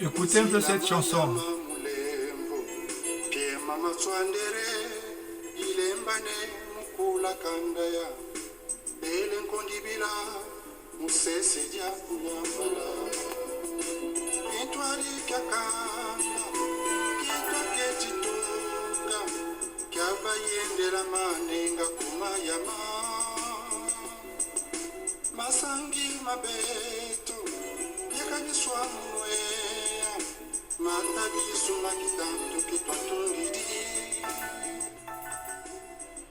Écoutez un peu cette chanson. Masangi mabeto yakanyiswa mweya matabiso makitanto kitwatungiri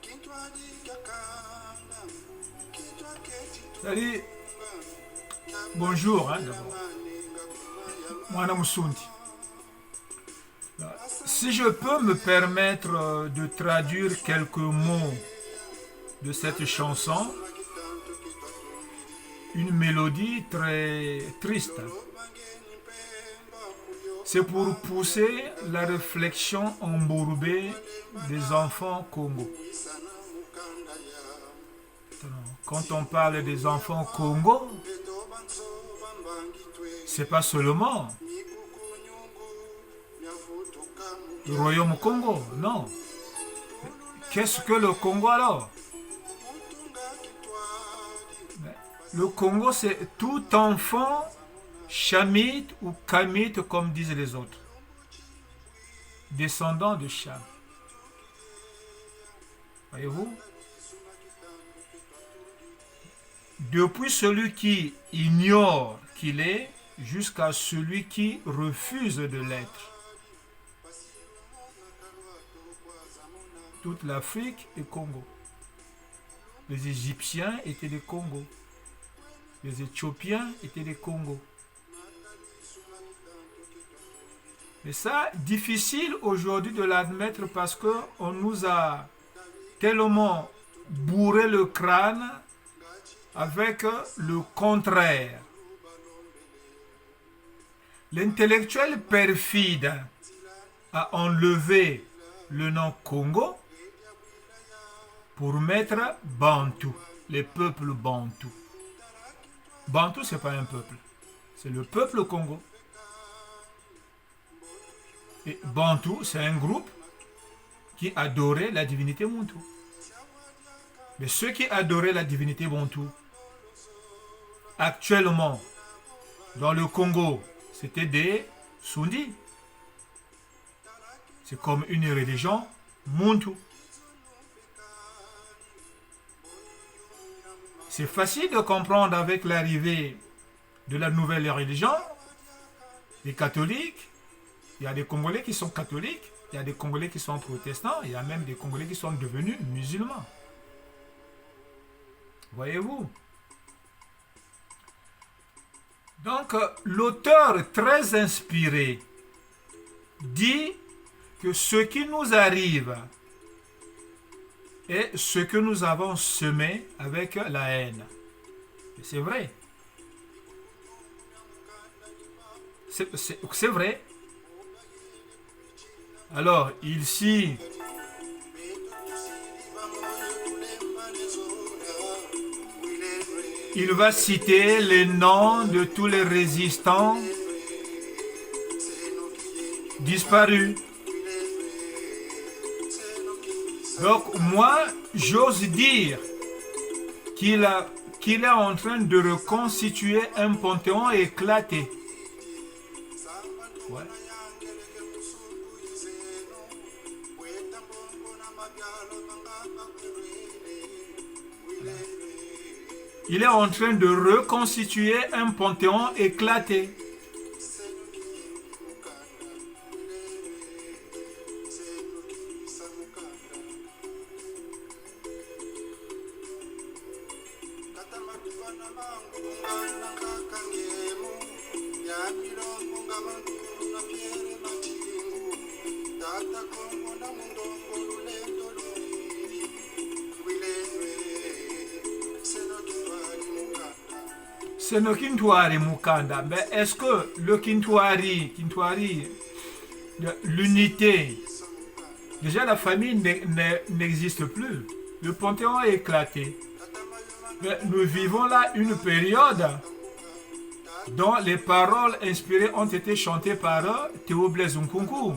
kitwadi kakana Salut. Bonjour, hein, d'abord. Mwana Musundi. Si je peux me permettre de traduire quelques mots de cette chanson, une mélodie très triste. C'est pour pousser la réflexion embourbée des enfants Congo. Quand on parle des enfants Congo, c'est pas seulement le royaume Congo, non. Qu'est-ce que le Congo alors? Le Congo, c'est tout enfant chamite ou kamite, comme disent les autres, descendant de Cham. Voyez-vous? Depuis celui qui ignore qu'il est, jusqu'à celui qui refuse de l'être. Toute l'Afrique est Congo. Les Égyptiens étaient des Congos. Les Éthiopiens étaient des Congos. Mais ça, difficile aujourd'hui de l'admettre parce qu'on nous a tellement bourré le crâne avec le contraire. L'intellectuel perfide a enlevé le nom Congo pour mettre Bantou, les peuples Bantou. Bantou, ce n'est pas un peuple, c'est le peuple Congo. Et Bantou, c'est un groupe qui adorait la divinité Muntu. Mais ceux qui adoraient la divinité Bantou, actuellement, dans le Congo, c'était des Sundi. C'est comme une religion Muntu. C'est facile de comprendre avec l'arrivée de la nouvelle religion, les catholiques. Il y a des Congolais qui sont catholiques, il y a des Congolais qui sont protestants, il y a même des Congolais qui sont devenus musulmans. Voyez-vous? Donc, l'auteur très inspiré dit que ce qui nous arrive est ce que nous avons semé avec la haine. Et c'est vrai. C'est vrai. Alors, ici, il va citer les noms de tous les résistants disparus. Donc, moi, j'ose dire qu'il est en train de reconstituer un panthéon éclaté. Ouais. Il est en train de reconstituer un panthéon éclaté. C'est le Kintwari Mukanda. Mais est-ce que le Kintwari, l'unité, déjà la famille n'existe plus. Le panthéon est éclaté. Mais nous vivons là une période dont les paroles inspirées ont été chantées par Théo Blaise Nkunku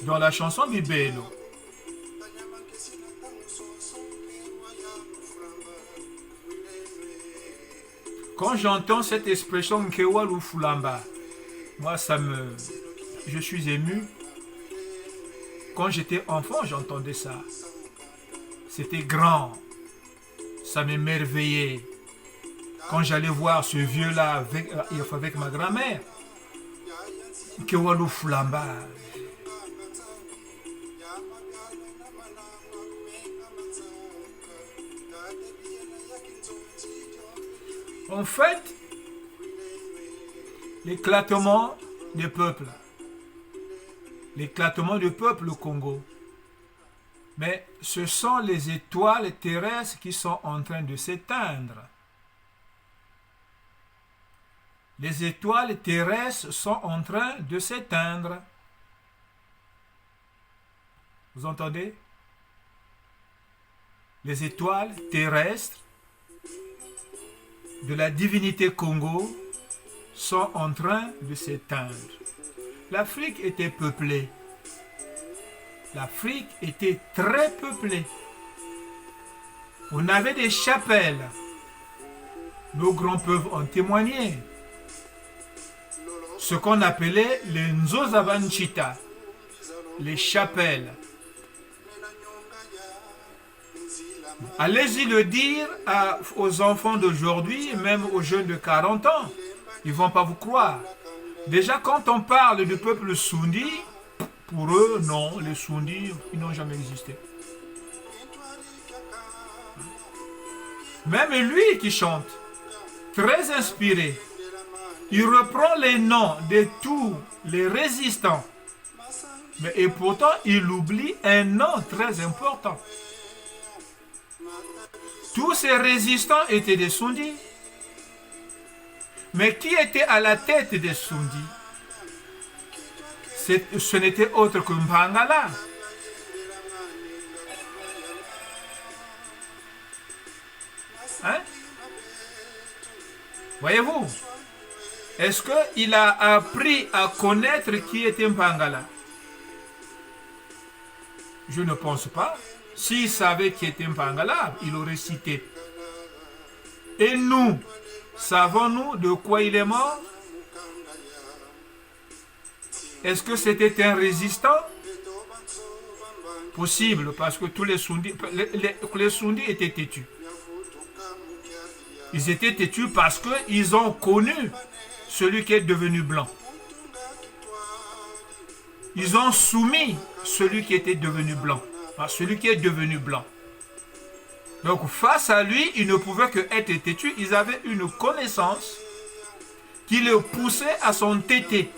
dans la chanson Bibelo. Quand j'entends cette expression Nkewa Lufulamba, moi je suis ému. Quand j'étais enfant, j'entendais ça. C'était grand. Ça m'émerveillait. Quand j'allais voir ce vieux-là avec ma grand-mère, Nkewa Lufulamba. En fait, l'éclatement du peuple au Congo. Mais ce sont les étoiles terrestres qui sont en train de s'éteindre. Les étoiles terrestres sont en train de s'éteindre. Vous entendez? Les étoiles terrestres de la divinité Congo sont en train de s'éteindre. L'Afrique était peuplée. L'Afrique était très peuplée. On avait des chapelles. Nos grands peuvent en témoigner. Ce qu'on appelait les Nzozavanchita, les chapelles. Allez-y le dire aux enfants d'aujourd'hui, même aux jeunes de 40 ans. Ils ne vont pas vous croire. Déjà, quand on parle du peuple Sundi, pour eux, non, les Sundis, ils n'ont jamais existé. Même lui qui chante, très inspiré, il reprend les noms de tous les résistants. Et pourtant, il oublie un nom très important. Tous ces résistants étaient des Sundis. Mais qui était à la tête des Sundis? Ce n'était autre que Mpangala. Hein? Voyez-vous? Est-ce qu'il a appris à connaître qui était Mpangala? Je ne pense pas. S'il savait qui était Mpangala, il aurait cité. Et nous, savons-nous de quoi il est mort? Est-ce que c'était un résistant? Possible, parce que tous les Sundis étaient têtus. Ils étaient têtus parce qu'ils ont connu celui qui est devenu blanc. Ils ont soumis celui qui était devenu blanc. Celui qui est devenu blanc. Donc face à lui, ils ne pouvaient que être têtus. Ils avaient une connaissance qui les poussait à s'entêter.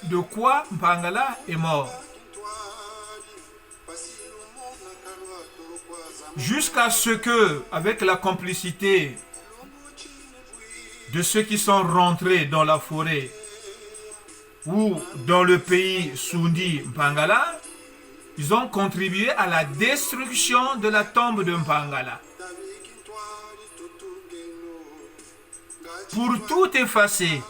De quoi Mpangala est mort. Jusqu'à ce que, avec la complicité de ceux qui sont rentrés dans la forêt ou dans le pays Sundi Mpangala, ils ont contribué à la destruction de la tombe de Mpangala. Pour tout effacer,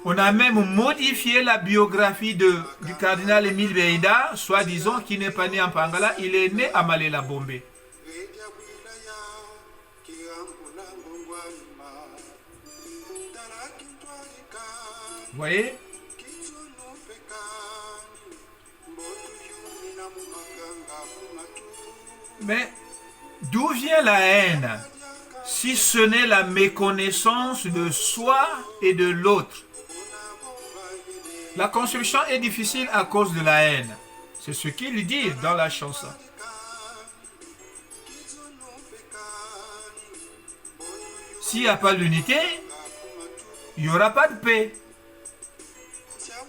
on a même modifié la biographie du cardinal Émile Beida, soi-disant qu'il n'est pas né en Mpangala, il est né à Malela Bombe. Vous voyez? Mais d'où vient la haine, si ce n'est la méconnaissance de soi et de l'autre? La construction est difficile à cause de la haine. C'est ce qu'il dit dans la chanson. S'il n'y a pas l'unité, il n'y aura pas de paix.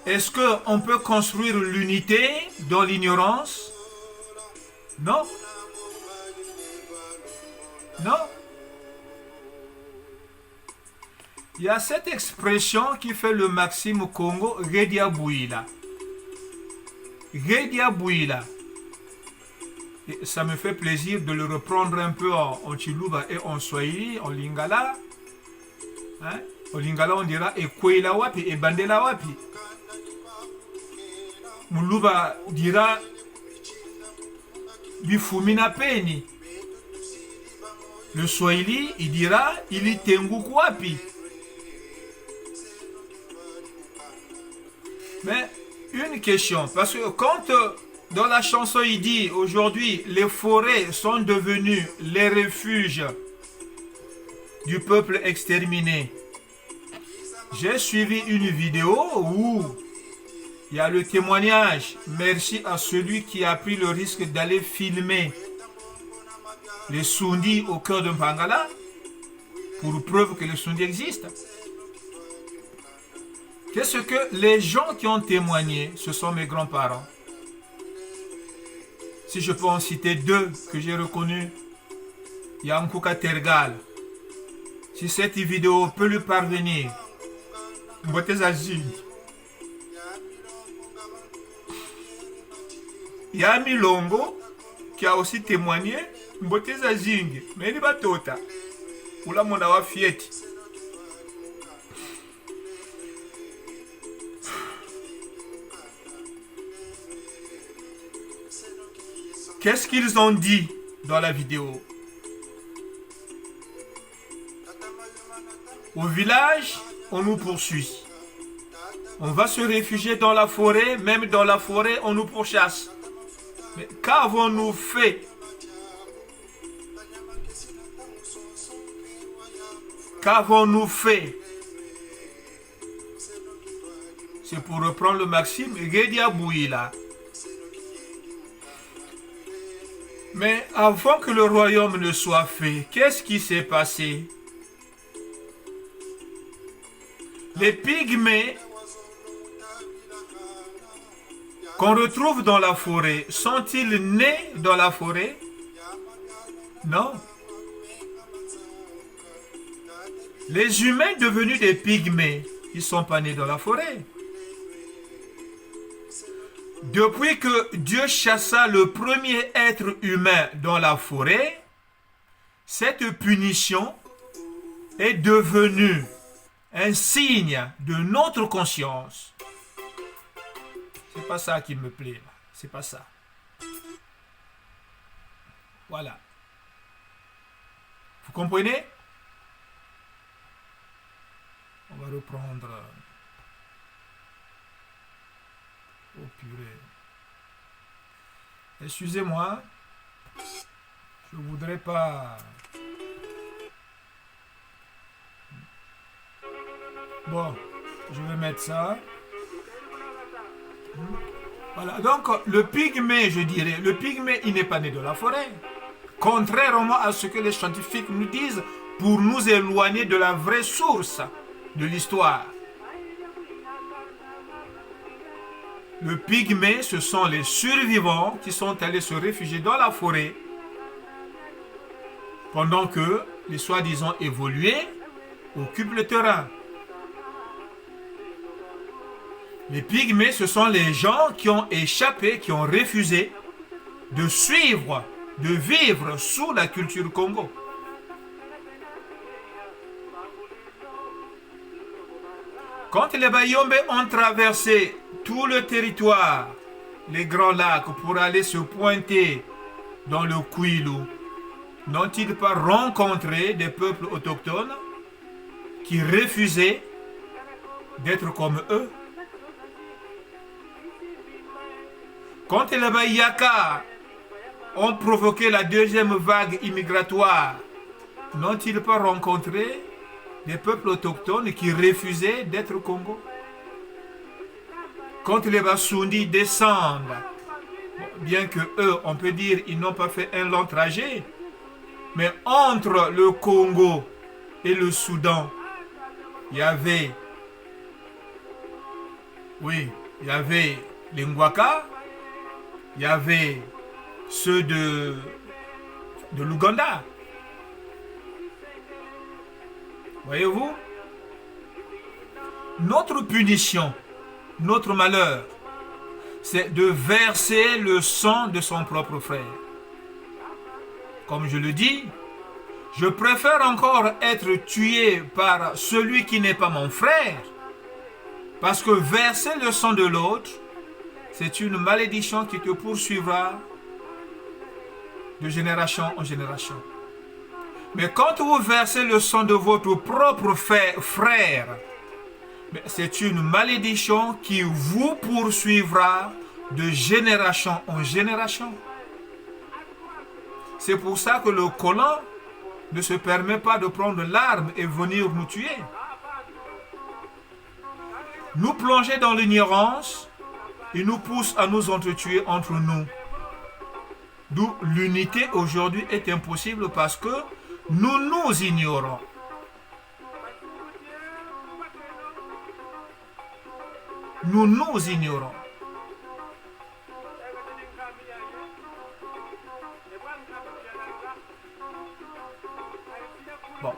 Est-ce qu'on peut construire l'unité dans l'ignorance? Non. Non. Il y a cette expression qui fait le maxime au Congo, Redia Bouila. Redia Bouila. Et ça me fait plaisir de le reprendre un peu en Chiluba et en Swahili, en Lingala. Hein? En Lingala, on dira Ekwela wapi, Ebandela wapi. Muluba dira Bifumina peni. Le Swahili, il dira Ili tengu wapi. Mais une question, parce que quand dans la chanson il dit aujourd'hui les forêts sont devenues les refuges du peuple exterminé, j'ai suivi une vidéo où il y a le témoignage, merci à celui qui a pris le risque d'aller filmer les Sundis au cœur de Mpangala, pour preuve que les Sundis existent. Qu'est-ce que les gens qui ont témoigné, ce sont mes grands-parents. Si je peux en citer deux que j'ai reconnus, il y a Nkuka Tergal. Si cette vidéo peut lui parvenir, il y a Milongo qui a aussi témoigné, Mboteza Zing, mais il va tout. Ou la Monawa Fieti. Qu'est-ce qu'ils ont dit dans la vidéo? Au village, on nous poursuit. On va se réfugier dans la forêt, même dans la forêt, on nous pourchasse. Mais qu'avons-nous fait? Qu'avons-nous fait? C'est pour reprendre le maxime, Gedia Bouila. Mais avant que le royaume ne soit fait, qu'est-ce qui s'est passé? Les pygmées qu'on retrouve dans la forêt, sont-ils nés dans la forêt? Non. Les humains devenus des pygmées, ils ne sont pas nés dans la forêt. Depuis que Dieu chassa le premier être humain dans la forêt, cette punition est devenue un signe de notre conscience. C'est pas ça qui me plaît là. C'est pas ça. Voilà. Vous comprenez? On va reprendre. Oh purée. Excusez-moi. Je ne voudrais pas. Bon, je vais mettre ça. Voilà, donc le pygmée, je dirais, le pygmée, il n'est pas né de la forêt. Contrairement à ce que les scientifiques nous disent, pour nous éloigner de la vraie source de l'histoire. Le pygmée, ce sont les survivants qui sont allés se réfugier dans la forêt pendant que les soi-disant évolués occupent le terrain. Les pygmées, ce sont les gens qui ont échappé, qui ont refusé de suivre, de vivre sous la culture Congo. Quand les Bayombe ont traversé tout le territoire, les grands lacs, pour aller se pointer dans le Kwilu, n'ont-ils pas rencontré des peuples autochtones qui refusaient d'être comme eux? Quand les Bayaka ont provoqué la deuxième vague immigratoire, n'ont-ils pas rencontré des peuples autochtones qui refusaient d'être Congo? Quand les Basundi descendent, bien que eux, on peut dire, ils n'ont pas fait un long trajet, mais entre le Congo et le Soudan, il y avait, les Ngwaka, il y avait ceux de l'Ouganda. Voyez-vous? Notre punition, notre malheur, c'est de verser le sang de son propre frère. comme je le dis, je préfère encore être tué par celui qui n'est pas mon frère, parce que verser le sang de l'autre, c'est une malédiction qui te poursuivra de génération en génération. Mais quand vous versez le sang de votre propre frère, c'est une malédiction qui vous poursuivra de génération en génération. C'est pour ça que le colon ne se permet pas de prendre l'arme et venir nous tuer. Nous plonger dans l'ignorance, il nous pousse à nous entretuer entre nous. D'où l'unité aujourd'hui est impossible parce que nous nous ignorons. Nous nous ignorons. Bon.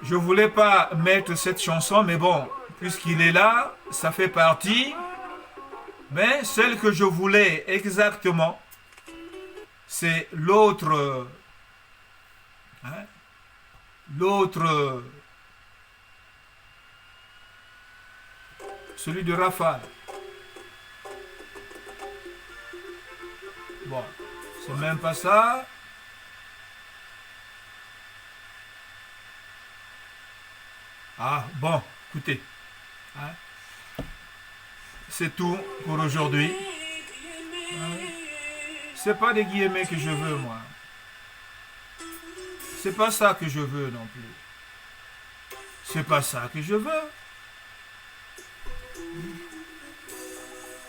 Je ne voulais pas mettre cette chanson, mais bon, puisqu'il est là, ça fait partie. Mais celle que je voulais exactement, c'est l'autre. L'autre. Celui de Rafale. Bon, c'est même pas ça. Ah, bon, écoutez. C'est tout pour aujourd'hui. C'est pas des guillemets que je veux, moi. C'est pas ça que je veux non plus. C'est pas ça que je veux.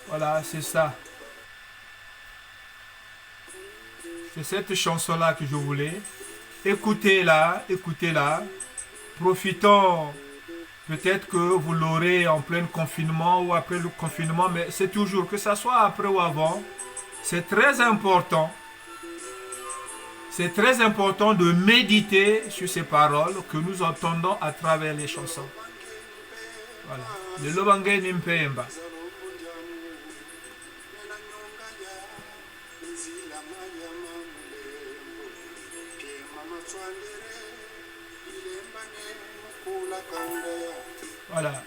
Voilà, c'est ça. C'est cette chanson-là que je voulais. Écoutez-la, écoutez-la. Profitons. Peut-être que vous l'aurez en plein confinement ou après le confinement, mais c'est toujours, que ça soit après ou avant, c'est très important. C'est très important de méditer sur ces paroles que nous entendons à travers les chansons. Voilà. Le Lobangé Nimpemba. Voilà.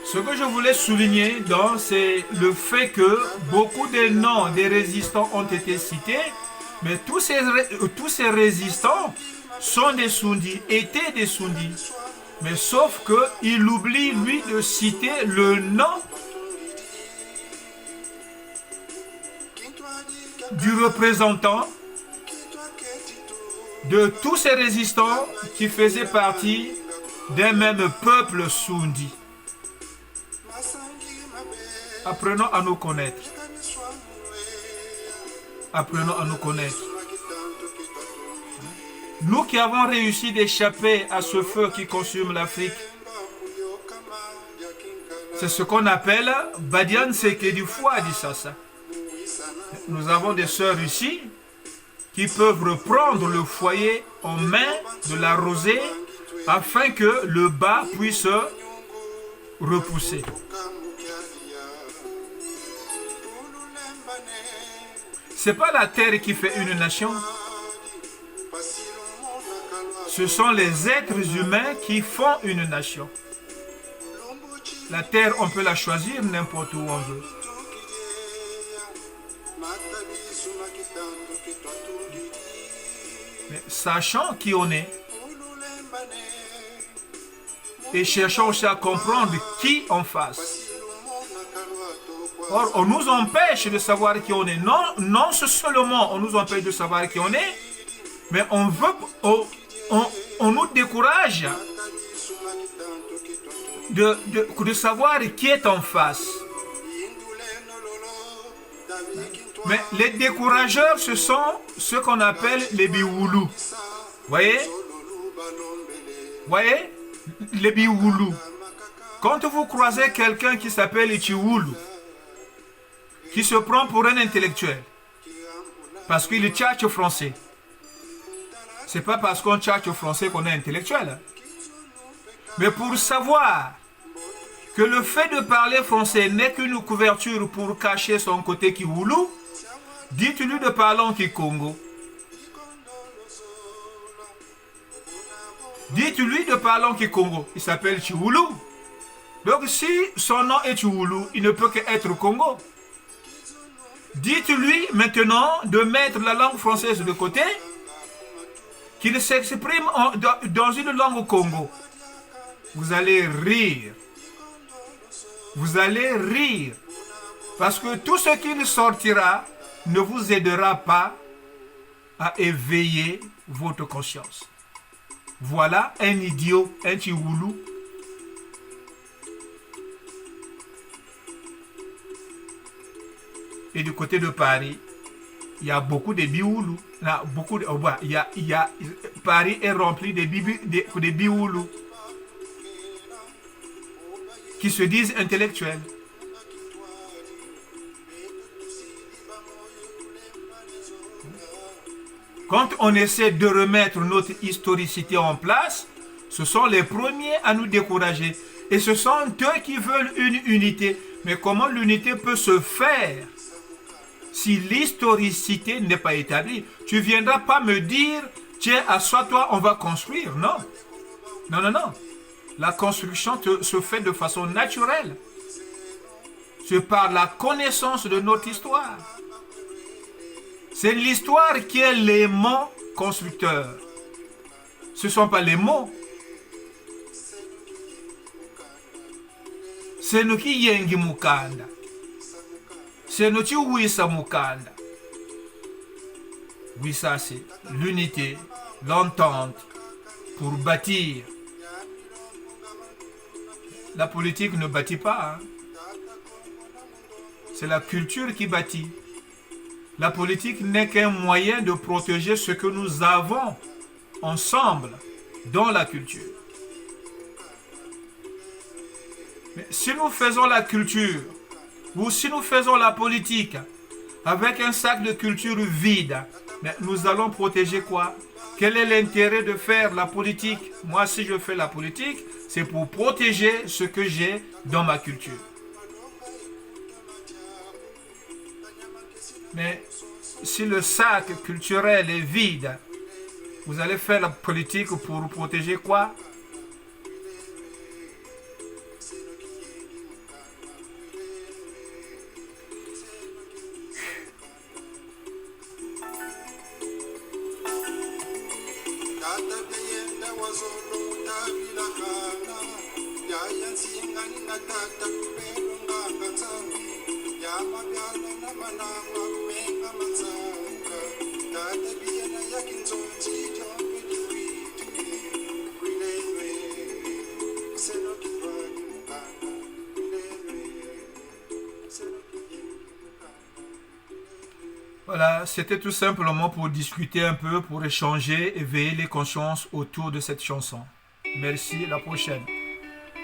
Ce que je voulais souligner, c'est le fait que beaucoup de noms des résistants ont été cités, mais tous ces résistants sont des Sundis, étaient des Sundis. Mais sauf qu'il oublie, lui, de citer le nom du représentant de tous ces résistants qui faisaient partie d'un même peuple Sundi. Apprenons à nous connaître. Apprenons à nous connaître. Nous qui avons réussi d'échapper à ce feu qui consume l'Afrique, c'est ce qu'on appelle Badian Seke du foie du Sassa. Nous avons des sœurs ici qui peuvent reprendre le foyer en main, de l'arroser, afin que le bas puisse repousser. Ce n'est pas la terre qui fait une nation. Ce sont les êtres humains qui font une nation. La terre, on peut la choisir n'importe où on veut. Mais sachant qui on est et cherchons aussi à comprendre qui en face. Or, on nous empêche de savoir qui on est. Non seulement on nous empêche de savoir qui on est, mais on nous décourage de savoir qui est en face. Mais les décourageurs, ce sont ceux qu'on appelle les biwoulous. Voyez? Voyez? Les biwoulous. Quand vous croisez quelqu'un qui s'appelle Ichiwoulou, qui se prend pour un intellectuel, parce qu'il tchatche français. C'est pas parce qu'on tchatche français qu'on est intellectuel. Mais pour savoir que le fait de parler français n'est qu'une couverture pour cacher son côté Kiwulu, dites-lui de parler en Kikongo. Dites-lui de parler en Kikongo. Il s'appelle Chiwulu. Donc si son nom est Chiwulu, il ne peut qu'être Congo. Dites-lui maintenant de mettre la langue française de côté, qu'il s'exprime dans une langue Congo. Vous allez rire. Vous allez rire. Parce que tout ce qu'il sortira ne vous aidera pas à éveiller votre conscience. Voilà un idiot, un Chiwulu. Et du côté de Paris, il y a beaucoup de Bioulou. Paris est rempli de Bioulou qui se disent intellectuels. Quand on essaie de remettre notre historicité en place, ce sont les premiers à nous décourager. Et ce sont eux qui veulent une unité. Mais comment l'unité peut se faire si l'historicité n'est pas établie? Tu ne viendras pas me dire, tiens, assois-toi, on va construire. Non. Non, non, non. La construction se fait de façon naturelle. C'est par la connaissance de notre histoire. C'est l'histoire qui est l'élément constructeur. Ce ne sont pas les mots. C'est nous qui yengi mukanda. C'est nous qui wisa mukanda. Oui, ça c'est l'unité, l'entente pour bâtir. La politique ne bâtit pas. Hein. C'est la culture qui bâtit. La politique n'est qu'un moyen de protéger ce que nous avons ensemble dans la culture. Mais si nous faisons la culture ou si nous faisons la politique avec un sac de culture vide, mais nous allons protéger quoi? Quel est l'intérêt de faire la politique? Moi, si je fais la politique, c'est pour protéger ce que j'ai dans ma culture. Mais si le sac culturel est vide, vous allez faire la politique pour protéger quoi? Voilà, c'était tout simplement pour discuter un peu, pour échanger, éveiller les consciences autour de cette chanson. Merci, à la prochaine.